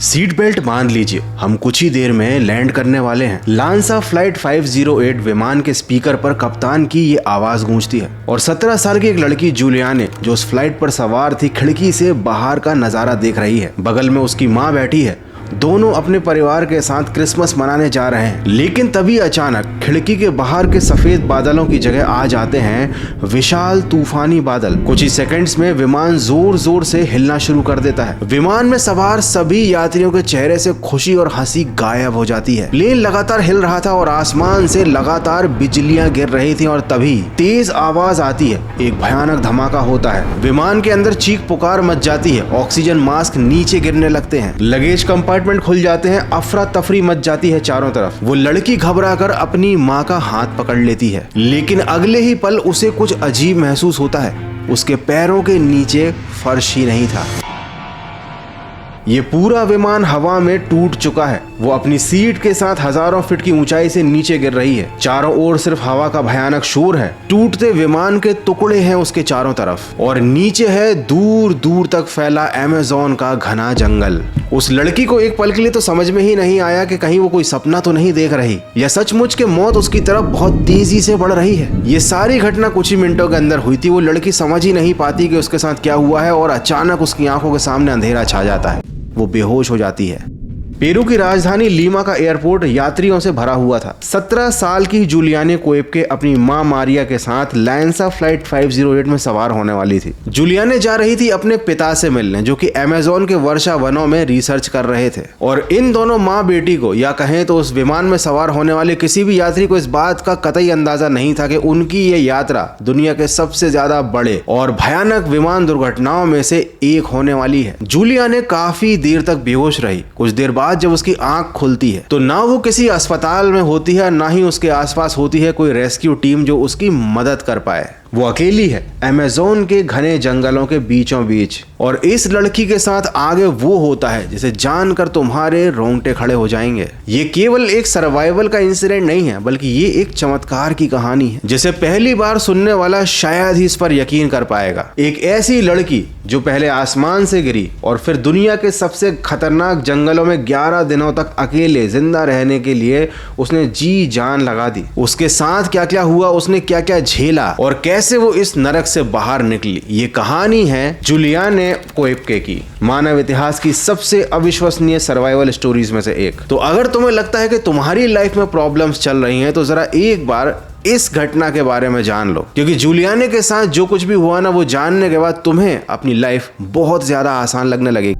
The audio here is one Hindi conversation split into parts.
सीट बेल्ट बांध लीजिए, हम कुछ ही देर में लैंड करने वाले हैं। लांसा फ्लाइट 508 विमान के स्पीकर पर कप्तान की ये आवाज गूंजती है और 17 साल की एक लड़की जूलियाने जो उस फ्लाइट पर सवार थी खिड़की से बाहर का नजारा देख रही है। बगल में उसकी माँ बैठी है। दोनों अपने परिवार के साथ क्रिसमस मनाने जा रहे हैं, लेकिन तभी अचानक खिड़की के बाहर के सफेद बादलों की जगह आ जाते हैं विशाल तूफानी बादल। कुछ ही सेकंड्स में विमान जोर जोर से हिलना शुरू कर देता है। विमान में सवार सभी यात्रियों के चेहरे से खुशी और हंसी गायब हो जाती है। प्लेन लगातार हिल रहा था और आसमान से लगातार बिजलियां गिर रही थी और तभी तेज आवाज आती है। एक भयानक धमाका होता है। विमान के अंदर चीख पुकार मच जाती है। ऑक्सीजन मास्क नीचे गिरने लगते हैं। लगेज कंपार्टमेंट खुल जाते हैं। अफरा तफरी मच जाती है चारों तरफ। वो लड़की घबरा कर अपनी माँ का हाथ पकड़ लेती है, लेकिन अगले ही पल उसे कुछ अजीब महसूस होता है। उसके पैरों के नीचे फर्श ही नहीं था। ये पूरा विमान हवा में टूट चुका है। वो अपनी सीट के साथ हजारों फीट की ऊंचाई से नीचे गिर रही है। चारों ओर सिर्फ हवा का भयानक शोर है। टूटते विमान के टुकड़े हैं उसके चारों तरफ और नीचे है दूर दूर तक फैला अमेज़न का घना जंगल। उस लड़की को एक पल के लिए तो समझ में ही नहीं आया कि कहीं वो कोई सपना तो नहीं देख रही या सचमुच के मौत उसकी तरफ बहुत तेजी से बढ़ रही है। ये सारी घटना कुछ ही मिनटों के अंदर हुई थी। वो लड़की समझ ही नहीं पाती कि उसके साथ क्या हुआ है और अचानक उसकी आंखों के सामने अंधेरा छा जाता है। वो बेहोश हो जाती है। पेरू की राजधानी लीमा का एयरपोर्ट यात्रियों से भरा हुआ था। 17 साल की जूलियाने कोएप्के अपनी मां मारिया के साथ लांसा फ्लाइट 508 में सवार होने वाली थी। जूलियाने जा रही थी अपने पिता से मिलने, जो कि अमेज़न के वर्षा वनों में रिसर्च कर रहे थे। और इन दोनों माँ बेटी को, या कहें तो उस विमान में सवार होने वाले किसी भी यात्री को, इस बात का कतई अंदाजा नहीं था कि उनकी ये यात्रा दुनिया के सबसे ज्यादा बड़े और भयानक विमान दुर्घटनाओं में से एक होने वाली है। जूलियाने काफी देर तक बेहोश रही। कुछ देर बाद जब उसकी आंख खुलती है तो ना वो किसी अस्पताल में होती है, ना ही उसके आसपास होती है कोई रेस्क्यू टीम जो उसकी मदद कर पाए। वो अकेली है अमेज़न के घने जंगलों के बीचों बीच। और इस लड़की के साथ आगे वो होता है जिसे जानकर तुम्हारे रोंगटे खड़े हो जाएंगे। ये केवल एक सर्वाइवल का इंसिडेंट नहीं है, बल्कि ये एक चमत्कार की कहानी है जिसे पहली बार सुनने वाला शायद ही इस पर यकीन कर पाएगा। एक ऐसी लड़की जो पहले आसमान से गिरी और फिर दुनिया के सबसे खतरनाक जंगलों में 11 दिनों तक अकेले जिंदा रहने के लिए उसने जी जान लगा दी। उसके साथ क्या क्या हुआ, उसने क्या क्या झेला और कैसे वो इस नरक से बाहर निकली, ये कहानी है जूलियाने कोएप्के की, मानव इतिहास की सबसे अविश्वसनीय सर्वाइवल स्टोरीज में से एक। तो अगर तुम्हें लगता है कि तुम्हारी लाइफ में प्रॉब्लम्स चल रही हैं, तो जरा एक बार इस घटना के बारे में जान लो, क्योंकि जूलियाने के साथ जो कुछ भी हुआ ना, वो जानने के बाद तुम्हें अपनी लाइफ बहुत ज्यादा आसान लगने लगेगी।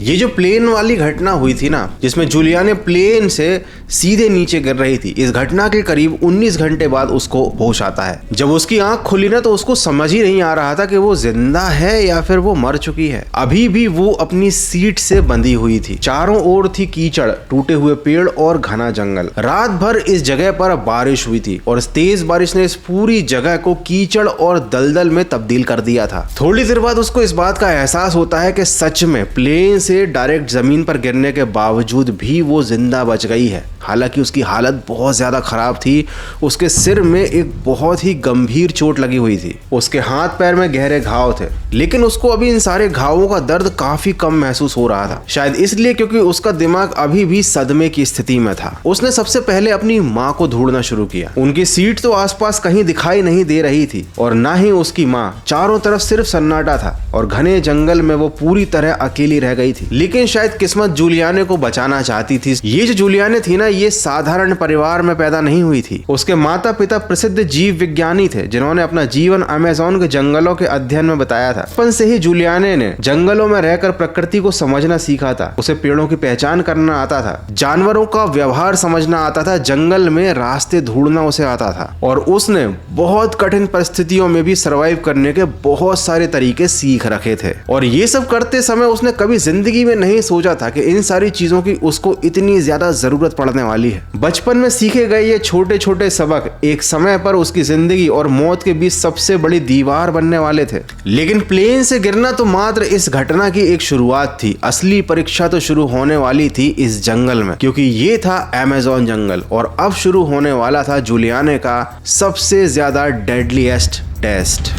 ये जो प्लेन वाली घटना हुई थी ना, जिसमें जूलियाने प्लेन से सीधे नीचे गिर रही थी, इस घटना के करीब 19 घंटे बाद उसको होश आता है। जब उसकी आंख खुली ना, तो उसको समझ ही नहीं आ रहा था कि वो जिंदा है या फिर वो मर चुकी है। अभी भी वो अपनी सीट से बंधी हुई थी। चारों ओर थी कीचड़, टूटे हुए पेड़ और घना जंगल। रात भर इस जगह पर बारिश हुई थी और इस तेज बारिश ने इस पूरी जगह को कीचड़ और दलदल में तब्दील कर दिया था। थोड़ी देर बाद उसको इस बात का एहसास होता है कि सच में प्लेन से डायरेक्ट जमीन पर गिरने के बावजूद भी वो जिंदा बच गई है। हालांकि उसकी हालत बहुत ज्यादा खराब थी। उसके सिर में एक बहुत ही गंभीर चोट लगी हुई थी। उसके हाथ पैर में गहरे घाव थे, लेकिन उसको अभी इन सारे घावों का दर्द काफी कम महसूस हो रहा था। शायद इसलिए क्योंकि उसका दिमाग अभी भी सदमे की स्थिति में था। उसने सबसे पहले अपनी माँ को ढूंढना शुरू किया। उनकी सीट तो आसपास कहीं दिखाई नहीं दे रही थी और ना ही उसकी माँ। चारों तरफ सिर्फ सन्नाटा था और घने जंगल में वो पूरी तरह अकेली रह गई थी। लेकिन शायद किस्मत जूलियाने को बचाना चाहती थी। ये जो जूलियाने थी ना, ये साधारण परिवार में पैदा नहीं हुई थी। उसके माता पिता प्रसिद्ध जीव विज्ञानी थे, जिन्होंने अपना जीवन अमेज़न के जंगलों के अध्ययन में बताया था। बचपन से ही जूलियाने ने जंगलों में रहकर प्रकृति को समझना सीखा था। उसे पेड़ों की पहचान करना आता था, जानवरों का व्यवहार समझना आता था, जंगल में रास्ते ढूंढना उसे आता था और उसने बहुत कठिन परिस्थितियों में भी सर्वाइव करने के बहुत सारे तरीके सीख रखे थे। और ये सब करते समय उसने कभी जिंदगी में नहीं सोचा था कि इन सारी चीजों की उसको इतनी ज्यादा जरूरत पड़ने वाली है। बचपन में सीखे गए ये छोटे छोटे सबक एक समय पर उसकी जिंदगी और मौत के बीच सबसे बड़ी दीवार बनने वाले थे। लेकिन प्लेन से गिरना तो मात्र इस घटना की एक शुरुआत थी। असली परीक्षा तो शुरू होने वाली थी इस जंगल में, क्योंकि ये था अमेज़न जंगल और अब शुरू होने वाला था जूलियाने का सबसे ज्यादा डेडलीएस्ट टेस्ट।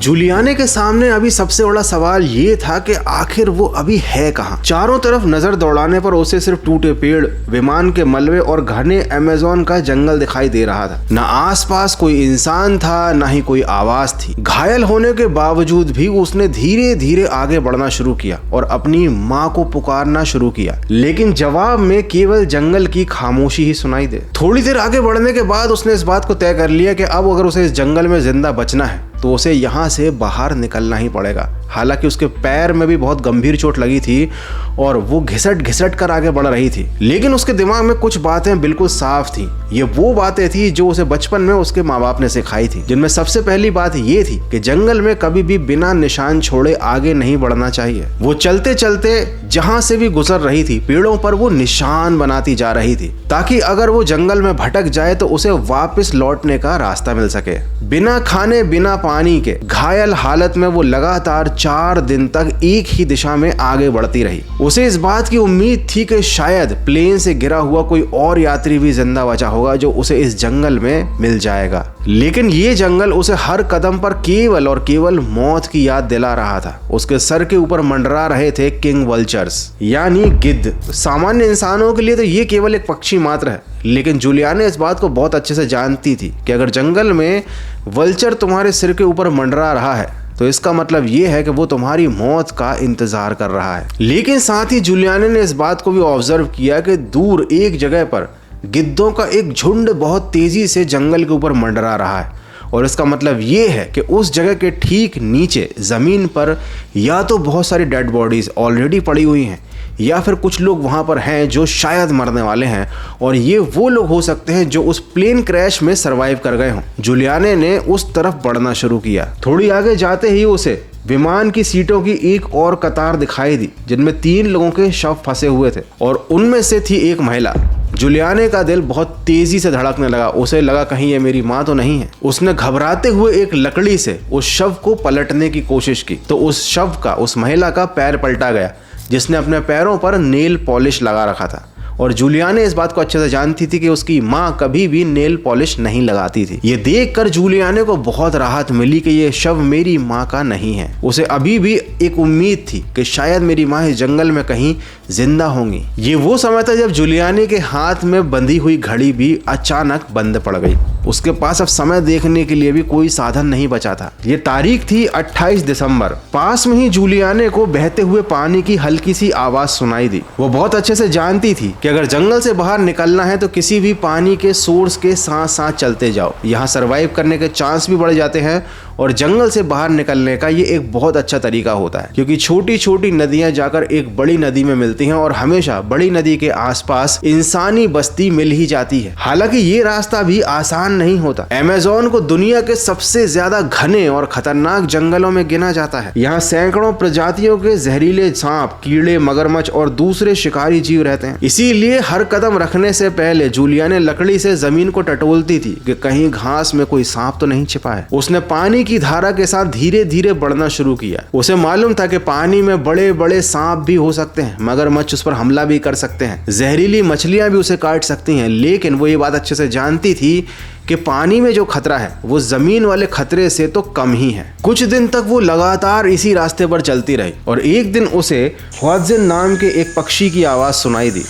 जूलियाने के सामने अभी सबसे बड़ा सवाल ये था कि आखिर वो अभी है कहाँ। चारों तरफ नजर दौड़ाने पर उसे सिर्फ टूटे पेड़, विमान के मलबे और घने अमेज़न का जंगल दिखाई दे रहा था। न आसपास कोई इंसान था, न ही कोई आवाज थी। घायल होने के बावजूद भी उसने धीरे धीरे आगे बढ़ना शुरू किया और अपनी माँ को पुकारना शुरू किया, लेकिन जवाब में केवल जंगल की खामोशी ही सुनाई दे। थोड़ी देर आगे बढ़ने के बाद उसने इस बात को तय कर लिया कि अब अगर उसे इस जंगल में जिंदा बचना है तो उसे यहाँ से बाहर निकलना ही पड़ेगा। हालांकि उसके पैर में भी बहुत गंभीर चोट लगी थी और वो घिसट घिसट कर आगे बढ़ रही थी, लेकिन उसके दिमाग में कुछ बातें बिल्कुल साफ थी। ये वो बातें थी जो उसे बचपन में उसके माँ बाप ने सिखाई थी, जिनमें सबसे पहली बात ये थी कि जंगल में कभी भी बिना निशान छोड़े आगे नहीं बढ़ना चाहिए। वो चलते चलते जहाँ से भी गुजर रही थी, पेड़ों पर वो निशान बनाती जा रही थी, ताकि अगर वो जंगल में भटक जाए तो उसे वापस लौटने का रास्ता मिल सके। बिना खाने बिना पानी के घायल हालत में वो लगातार 4 दिन तक एक ही दिशा में आगे बढ़ती रही। उसे इस बात की उम्मीद थी कि शायद प्लेन से गिरा हुआ कोई और यात्री भी जिंदा बचा होगा जो उसे इस जंगल में मिल जाएगा, लेकिन ये जंगल उसे हर कदम पर केवल और केवल मौत की याद दिला रहा था। उसके सर के ऊपर मंडरा रहे थे किंग वल्चर्स, यानी गिद्ध। सामान्य इंसानों के लिए तो ये केवल एक पक्षी मात्र है, लेकिन जूलियाने इस बात को बहुत अच्छे से जानती थी कि अगर जंगल में वल्चर तुम्हारे सिर के ऊपर मंडरा रहा है तो इसका मतलब ये है कि वो तुम्हारी मौत का इंतजार कर रहा है। लेकिन साथ ही जूलियाने ने इस बात को भी ऑब्जर्व किया कि दूर एक जगह पर गिद्धों का एक झुंड बहुत तेजी से जंगल के ऊपर मंडरा रहा है, और इसका मतलब ये है कि उस जगह के ठीक नीचे जमीन पर या तो बहुत सारी डेड बॉडीज ऑलरेडी पड़ी हुई हैं, या फिर कुछ लोग वहां पर हैं जो शायद मरने वाले हैं, और ये वो लोग हो सकते हैं जो उस प्लेन क्रैश में सरवाइव कर गए हों। जूलियाने ने उस तरफ बढ़ना शुरू किया। थोड़ी आगे जाते ही उसे विमान की सीटों की एक और कतार दिखाई दी, जिनमें 3 लोगों के शव फंसे हुए थे और उनमें से थी एक महिला। जूलियाने का दिल बहुत तेजी से धड़कने लगा। उसे लगा कहीं ये मेरी माँ तो नहीं है। उसने घबराते हुए एक लकड़ी से उस शव को पलटने की कोशिश की तो उस शव का, उस महिला का पैर पलटा गया, जिसने अपने पैरों पर नेल पॉलिश लगा रखा था। और जूलियाने इस बात को अच्छे से जानती थी कि उसकी माँ कभी भी नेल पॉलिश नहीं लगाती थी। ये देखकर जूलियाने को बहुत राहत मिली कि ये शव मेरी माँ का नहीं है। उसे अभी भी एक उम्मीद थी कि शायद मेरी माँ इस जंगल में कहीं जिंदा होंगी। ये वो समय था जब जूलियाने के हाथ में बंधी हुई घड़ी भी अचानक बंद पड़ गई। उसके पास अब समय देखने के लिए भी कोई साधन नहीं बचा था। ये तारीख थी 28 दिसंबर। पास में ही जूलियाने को बहते हुए पानी की हल्की सी आवाज सुनाई दी। वो बहुत अच्छे से जानती थी कि अगर जंगल से बाहर निकलना है तो किसी भी पानी के सोर्स के साथ साथ चलते जाओ। यहाँ सरवाइव करने के चांस भी बढ़ जाते हैं, और जंगल से बाहर निकलने का ये एक बहुत अच्छा तरीका होता है, क्योंकि छोटी छोटी नदियां जाकर एक बड़ी नदी में मिलती हैं और हमेशा बड़ी नदी के आसपास इंसानी बस्ती मिल ही जाती है। हालांकि ये रास्ता भी आसान नहीं होता। अमेज़न को दुनिया के सबसे ज्यादा घने और खतरनाक जंगलों में गिना जाता है। यहाँ सैकड़ों प्रजातियों के जहरीले सांप, कीड़े, मगरमच्छ और दूसरे शिकारी जीव रहते हैं। इसीलिए हर कदम रखने से पहले जूलियाने लकड़ी से जमीन को टटोलती थी कि कहीं घास में कोई सांप तो नहीं छिपा है। उसने पानी की धारा के साथ धीरे धीरे बढ़ना शुरू किया। उसे मालूम था कि पानी में बड़े बड़े सांप भी हो सकते हैं, मगरमच्छ उस पर हमला भी कर सकते हैं, जहरीली मछलियां भी उसे काट सकती हैं, लेकिन वो ये बात अच्छे से जानती थी कि पानी में जो खतरा है वो जमीन वाले खतरे से तो कम ही है। कुछ दिन तक वो लगातार इसी रास्ते पर चलती रही और एक दिन उसे ह्वाजिन नाम के एक पक्षी की आवाज सुनाई दी।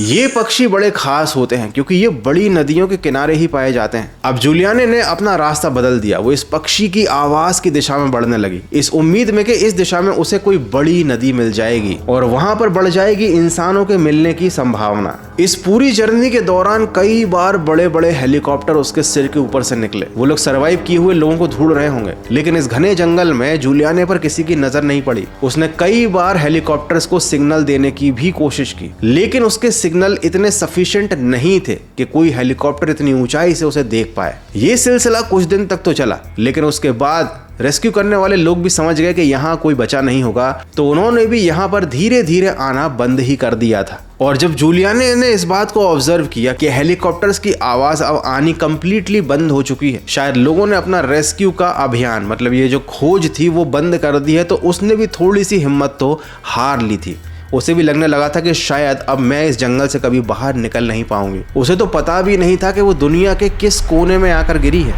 ये पक्षी बड़े खास होते हैं क्योंकि ये बड़ी नदियों के किनारे ही पाए जाते हैं। अब जूलियाने ने अपना रास्ता बदल दिया। वो इस पक्षी की आवाज की दिशा में बढ़ने लगी, इस उम्मीद में कि इस दिशा में उसे कोई बड़ी नदी मिल जाएगी और वहां पर बढ़ जाएगी इंसानों के मिलने की संभावना। इस पूरी जर्नी के दौरान कई बार बड़े बड़े हेलीकॉप्टर उसके सिर के ऊपर से निकले। वो लोग सरवाइव किए हुए लोगों को ढूंढ रहे होंगे, लेकिन इस घने जंगल में जूलियाने पर किसी की नजर नहीं पड़ी। उसने कई बार हेलीकॉप्टर्स को सिग्नल देने की भी कोशिश की, लेकिन उसके सिग्नल इतने सफिशिएंट नहीं थे कि कोई हेलीकॉप्टर इतनी ऊंचाई से उसे देख पाए। ये सिलसिला कुछ दिन तक तो चला, लेकिन उसके बाद रेस्क्यू करने वाले लोग भी समझ गए कि यहाँ कोई बचा नहीं होगा, तो उन्होंने भी यहाँ पर धीरे धीरे आना बंद ही कर दिया था। और जब जूलियाने ने इस बात को ऑब्जर्व किया कि हेलीकॉप्टर्स की आवाज अब आनी कंप्लीटली बंद हो चुकी है, शायद लोगों ने अपना रेस्क्यू का अभियान, मतलब ये जो खोज थी, वो बंद कर दी है, तो उसने भी थोड़ी सी हिम्मत तो हार ली थी। उसे भी लगने लगा था कि शायद अब मैं इस जंगल से कभी बाहर निकल नहीं पाऊंगी। उसे तो पता भी नहीं था कि वो दुनिया के किस कोने में आकर गिरी है।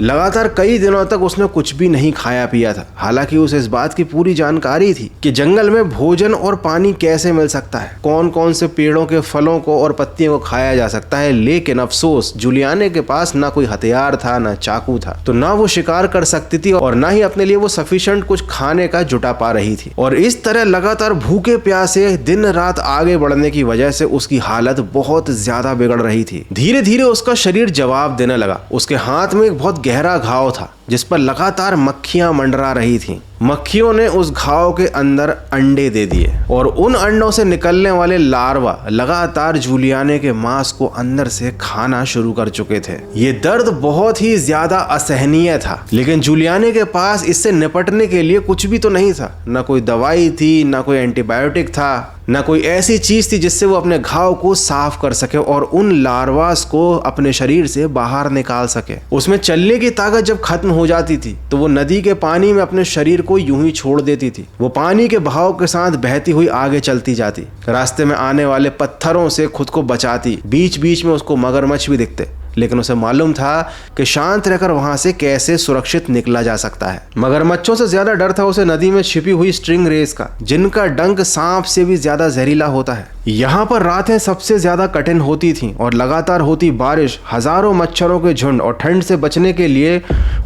लगातार कई दिनों तक उसने कुछ भी नहीं खाया पिया था। हालांकि उसे इस बात की पूरी जानकारी थी कि जंगल में भोजन और पानी कैसे मिल सकता है, कौन कौन से पेड़ों के फलों को और पत्तियों को खाया जा सकता है। लेकिन अफसोस जूलियाने के पास ना कोई हथियार था, ना चाकू था, तो ना वो शिकार कर सकती थी और ना ही अपने लिए वो सफिशिएंट कुछ खाने का जुटा पा रही थी। और इस तरह लगातार भूखे प्यासे दिन रात आगे बढ़ने की वजह से उसकी हालत बहुत ज्यादा बिगड़ रही थी। धीरे धीरे उसका शरीर जवाब देने लगा। उसके हाथ में एक बहुत गहरा घाव था जिस पर लगातार मक्खियां मंडरा रही थीं। मक्खियों ने उस घाव के अंदर अंडे दे दिए और उन अंडों से निकलने वाले लार्वा लगातार जूलियाने के मांस को अंदर से खाना शुरू कर चुके थे। ये दर्द बहुत ही ज्यादा असहनीय था, लेकिन जूलियाने के पास इससे निपटने के लिए कुछ भी तो नहीं था। न कोई दवाई थी, न कोई एंटीबायोटिक था, न कोई ऐसी चीज थी जिससे वो अपने घाव को साफ कर सके और उन लार्वास को अपने शरीर से बाहर निकाल सके। उसमें चलने की ताकत जब खत्म हो जाती थी तो वो नदी के पानी में अपने शरीर को यूं ही छोड़ देती थी। वो पानी के बहाव के साथ बहती हुई आगे चलती जाती, रास्ते में आने वाले पत्थरों से खुद को बचाती। बीच बीच में उसको मगरमच्छ भी दिखते, लेकिन उसे मालूम था कि शांत रहकर वहां से कैसे सुरक्षित निकला जा सकता है। मगरमच्छों से ज्यादा डर था उसे नदी में छिपी हुई स्ट्रिंग रेस का, जिनका डंक सांप से भी ज्यादा जहरीला होता है। यहाँ पर रातें सबसे ज्यादा कठिन होती थीं और लगातार होती बारिश, हजारों मच्छरों के झुंड और ठंड से बचने के लिए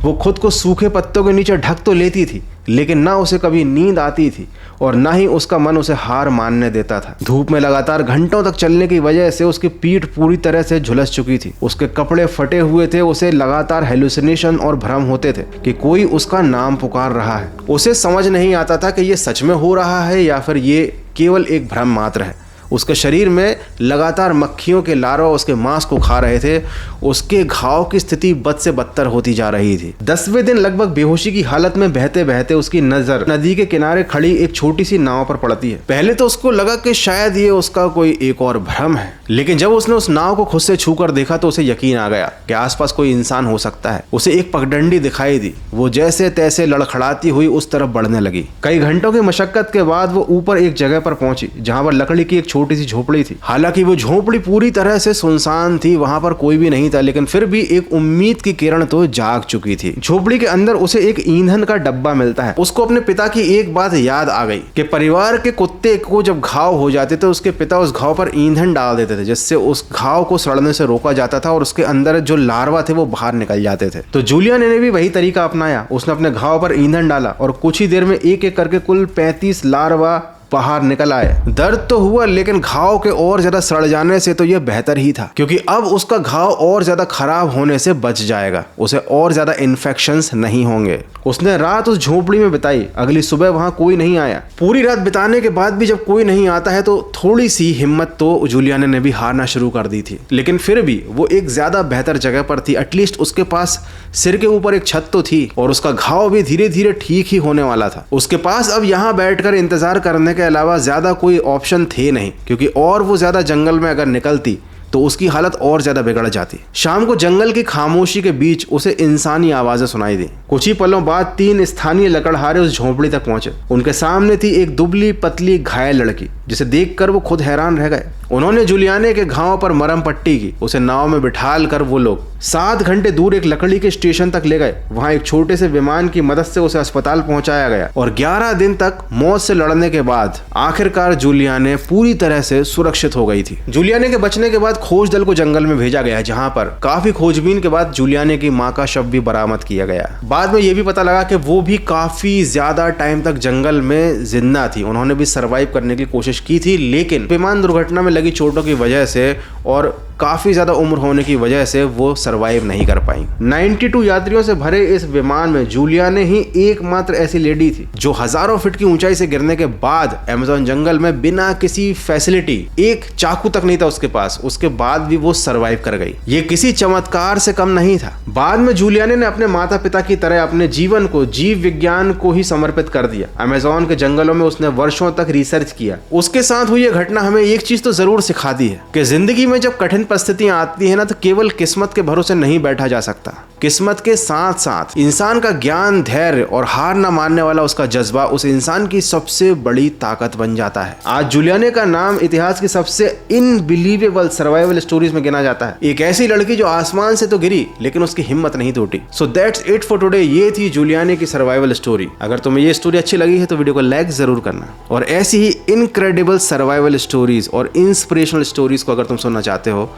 वो खुद को सूखे पत्तों के नीचे ढक तो लेती थी, लेकिन ना उसे कभी नींद आती थी और ना ही उसका मन उसे हार मानने देता था। धूप में लगातार घंटों तक चलने की वजह से उसकी पीठ पूरी तरह से झुलस चुकी थी। उसके कपड़े फटे हुए थे। उसे लगातार हेलुसिनेशन और भ्रम होते थे कि कोई उसका नाम पुकार रहा है। उसे समझ नहीं आता था कि ये सच में हो रहा है या फिर ये केवल एक भ्रम मात्र है। उसके शरीर में लगातार मक्खियों के लार्वा उसके मांस को खा रहे थे। उसके घाव की स्थिति बद से बदतर होती जा रही थी। 10वें दिन लगभग बेहोशी की हालत में बहते बहते उसकी नजर नदी के किनारे खड़ी एक छोटी सी नाव पर पड़ती है। पहले तो उसको लगा कि शायद ये उसका कोई एक और भ्रम है, लेकिन जब उसने उस नाव को खुद से छू कर देखा तो उसे यकीन आ गया कि आसपास कोई इंसान हो सकता है। उसे एक पगडंडी दिखाई दी। वो जैसे तैसे लड़खड़ाती हुई उस तरफ बढ़ने लगी। कई घंटों की मशक्कत के बाद वो ऊपर एक जगह पर पहुंची जहां पर लकड़ी की एक छोटी सी झोपड़ी थी। हालांकि वो झोपड़ी पूरी तरह से सुनसान थी, वहां पर कोई भी नहीं था, लेकिन फिर भी एक उम्मीद की किरण तो जाग चुकी थी। झोपड़ी के अंदर उसे एक ईंधन का डब्बा मिलता है। उसको अपने पिता की एक बात याद आ गई कि परिवार के कुत्ते को जब घाव हो जाते थे उसके पिता उस घाव पर ईंधन डाल देते थे, जिससे उस घाव को सड़ने से रोका जाता था और उसके अंदर जो लार्वा थे वो बाहर निकल जाते थे। तो जूलियाने ने भी वही तरीका अपनाया। उसने अपने घाव पर ईंधन डाला और कुछ ही देर में एक एक करके कुल 35 लार्वा बाहर निकल आए। दर्द तो हुआ, लेकिन घाव के और ज्यादा सड़ जाने से तो यह बेहतर ही था, क्योंकि अब उसका घाव और ज्यादा खराब होने से बच जाएगा। उसे और ज्यादा इन्फेक्शंस नहीं होंगे। उसने रात उस झोपड़ी में बिताई। अगली सुबह वहां कोई नहीं आया। पूरी रात बिताने के बाद भी जब कोई नहीं आता है तो थोड़ी सी हिम्मत तो जूलियाने ने भी हारना शुरू कर दी थी, लेकिन फिर भी वो एक ज्यादा बेहतर जगह पर थी। एटलीस्ट उसके पास सिर के ऊपर एक छत तो थी और उसका घाव भी धीरे धीरे ठीक ही होने वाला था। उसके पास अब यहाँ बैठकर इंतजार करने के अलावा ज्यादा कोई ऑप्शन थे नहीं, क्योंकि और वो ज्यादा जंगल में अगर निकलती तो उसकी हालत और ज्यादा बिगड़ जाती। शाम को जंगल की खामोशी के बीच उसे इंसानी आवाजें सुनाई दी। कुछ ही पलों बाद 3 स्थानीय लकड़हारे उस झोपड़ी तक पहुंचे। उनके सामने थी एक दुबली पतली घायल लड़की, जिसे देखकर वो खुद हैरान रह गए। उन्होंने जूलियाने के घाव पर मरहम पट्टी की। उसे नाव में बिठाल कर वो लोग 7 घंटे दूर एक लकड़ी के स्टेशन तक ले गए। वहां एक छोटे से विमान की मदद से उसे अस्पताल पहुंचाया गया और 11 दिन तक मौत से लड़ने के बाद आखिरकार जूलियाने पूरी तरह से सुरक्षित हो गई थी। जूलियाने के बचने के बाद खोज दल को जंगल में भेजा गया, जहां पर काफी खोजबीन के बाद जूलियाने की मां का शव भी बरामद किया गया। बाद में यह भी पता लगा कि वो भी काफी ज्यादा टाइम तक जंगल में जिंदा थी। उन्होंने भी सरवाइव करने की कोशिश की थी, लेकिन विमान दुर्घटना में लगी चोटों की वजह से और काफी ज्यादा उम्र होने की वजह से वो सरवाइव नहीं कर पाई। 92 यात्रियों से भरे इस विमान में जूलियाने ही एकमात्र ऐसी लेडी थी जो हजारों फीट की ऊंचाई से गिरने के बाद अमेज़न जंगल में बिना किसी फैसिलिटी, एक चाकू तक नहीं था उसके पास, उसके बाद भी वो सरवाइव कर गई। ये किसी चमत्कार से कम नहीं था। बाद में जूलियाने ने अपने माता पिता की तरह अपने जीवन को जीव विज्ञान को ही समर्पित कर दिया। अमेज़न के जंगलों में उसने वर्षों तक रिसर्च किया। उसके साथ हुई यह घटना हमें एक चीज तो जरूर सिखाती है कि जिंदगी में जब कठिन परिस्थितियां आती है ना, तो केवल किस्मत के भरोसे नहीं बैठा जा सकता। किस्मत के साथ साथ इंसान का ज्ञान, धैर्य और हार न मानने वाला उसका जज्बा उस इंसान की सबसे बड़ी ताकत बन जाता है। आज जूलियाने का नाम इतिहास की सबसे इनबिलीवेबल सर्वाइवल स्टोरीज में गिना जाता है। एक ऐसी लड़की जो आसमान से तो गिरी लेकिन उसकी हिम्मत नहीं टूटी। So that's it for today. ये थी जूलियाने की सर्वाइवल स्टोरी। अगर तुम्हें ये स्टोरी अच्छी लगी है तो वीडियो को लाइक जरूर करना, और ऐसी ही इनक्रेडिबल सर्वाइवल स्टोरीज और इंस्पिरेशनल स्टोरीज को अगर तुम सुनना चाहते हो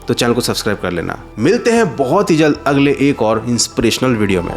तो चैनल को सब्सक्राइब कर लेना। मिलते हैं बहुत ही जल्द अगले एक और इंस्पिरेशनल वीडियो में।